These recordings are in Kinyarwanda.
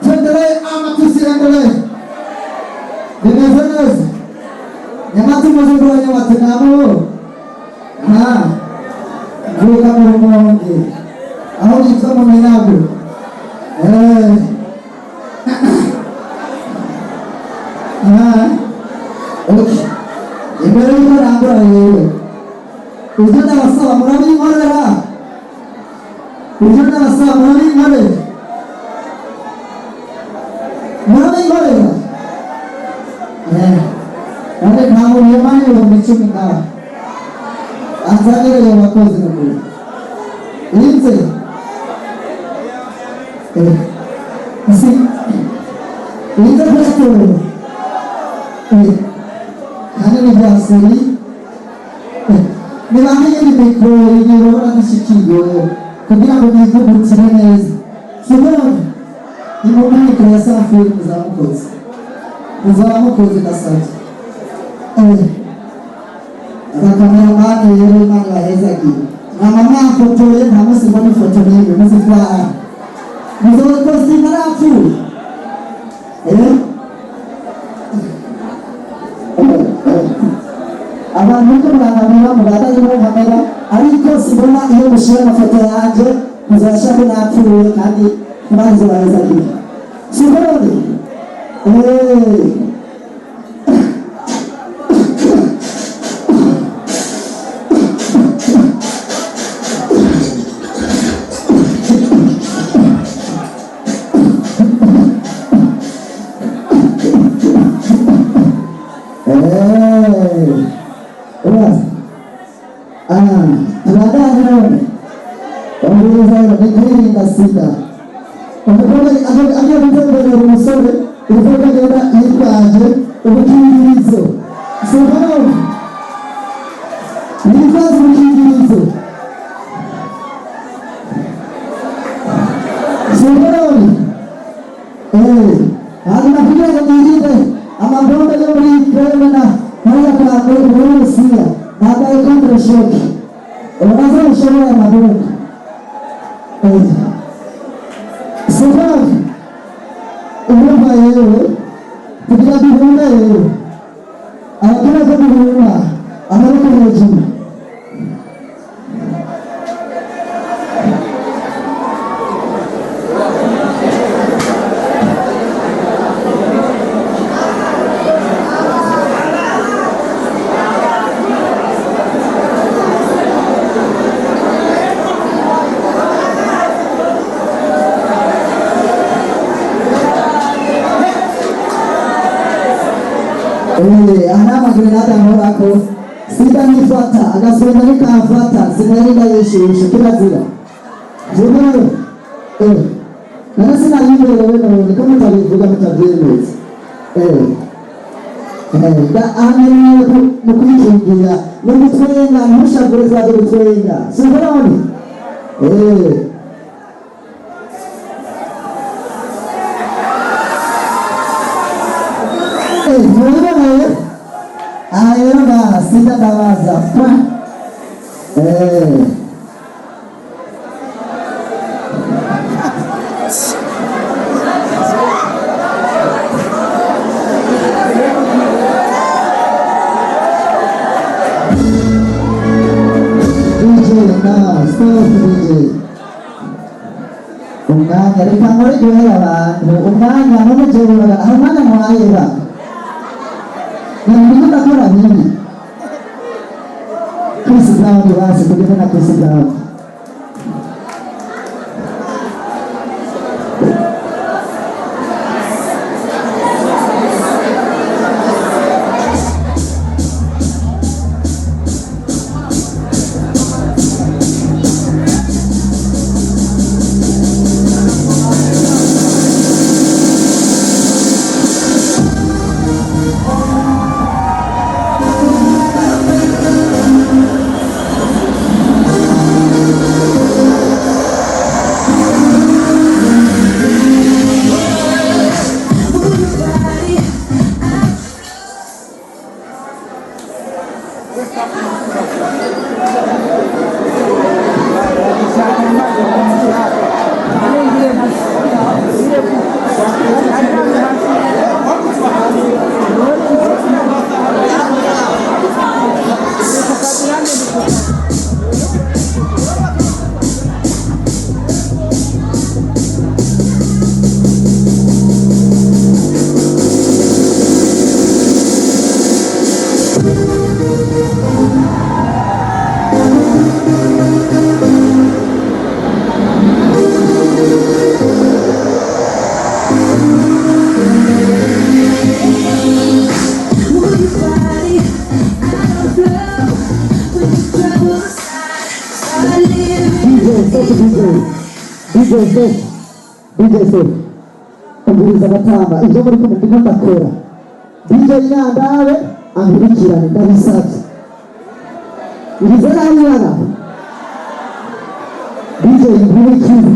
Tuendelee ama tusiendelee? Nimezungumza. Nyamati mzungu nyamati namu. Kuka mrongo. Au ni kama mnabu. Okay. Imeruka nambra yeye. Ujana wasa mrami mara. Ujana wasa mrami mara. Mrami mara. Ande kamu yemani wamechumika. Azali ya makozi na kule. Inse. Inse presto. Kana ni jasiri. Nilamia ni mikro ni rora ni shikigo. Kugira ngo nivugutire neza. Sibona. Ni mumani kurasa film za mukozi. Mukozi kasati. Akakameraman yero manga hezaki. Na mama foto ye namo simoni foto ni msifaa. Muzo kosi marafu. Abantu kurangamira mugata yimo kamera ariko sibona iyo mushira amafoto yanje muzashaka napfuye kandi mbanze bahezaki. Sibona. Sita. Unapoona angalia mtendo wa msore, unapoona ndio ikaje, ukimbilizo. Sababu ni kazi ukimbilizo. Sababu anapiga ngine ama bomba leo ni kwenda haya kwa kwa sia. Baadaye kontra shoki. Unaanza ushauri ya mabomu. Sababu unaomba yeye kutika kuomba yeye anataka kuomba anataka kujibu ana magrenada morako sita nifuata akasema nikafuata sinaenda Yesu kila zila jumano na sina yule wewe kama utavuga mtavile da ana mkuingia na mtwenga mshabureza mtwenga simboni Ayona sita dawaza umwanya reka nkore johera abantu umwanya none johera umwanya mwayera ndio ndakora nini Chris Brown ni wazi kujana na Chris Brown DJ Amburiza Gatamba ibyo muri kumwe ndakora DJ Nyandawe ankurikirane ndabisabye Ngizera yana DJ nkurikirane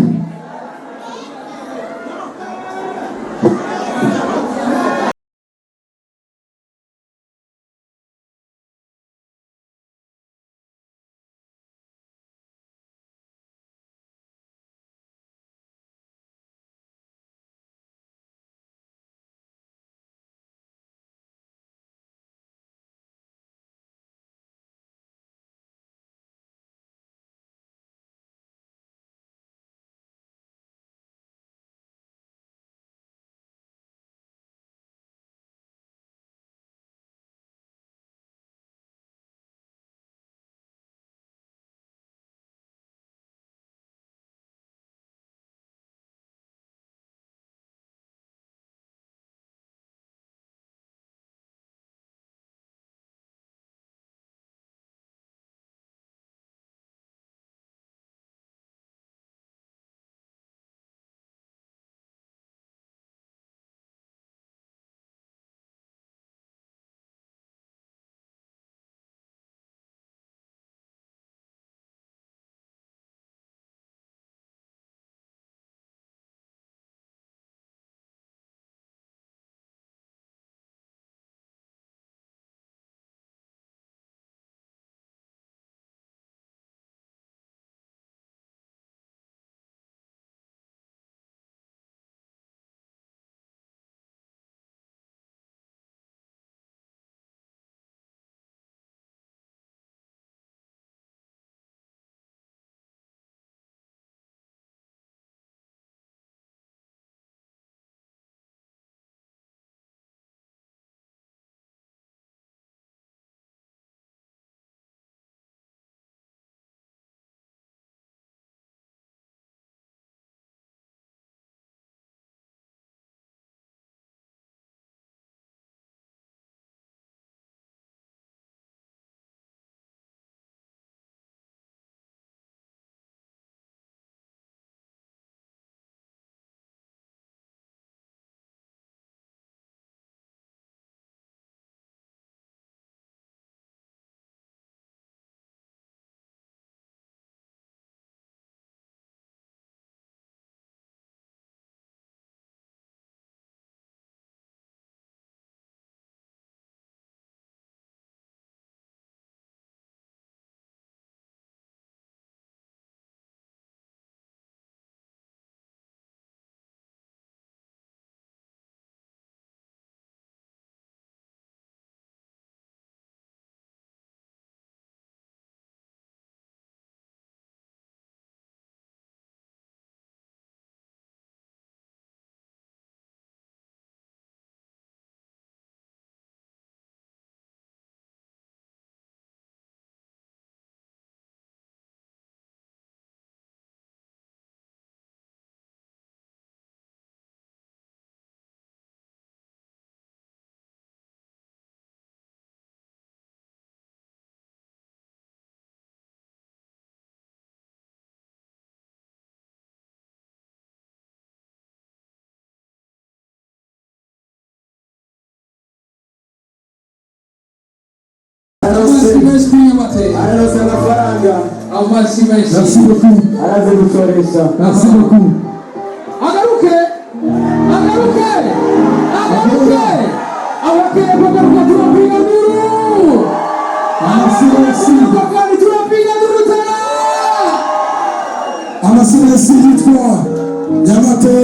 Merci beaucoup. Merci beaucoup. Agaruke. Awake bagaruka tunapiga nduru. Merci. Bakari tunapiga nduru tena. Amasina yitwa Nyamate.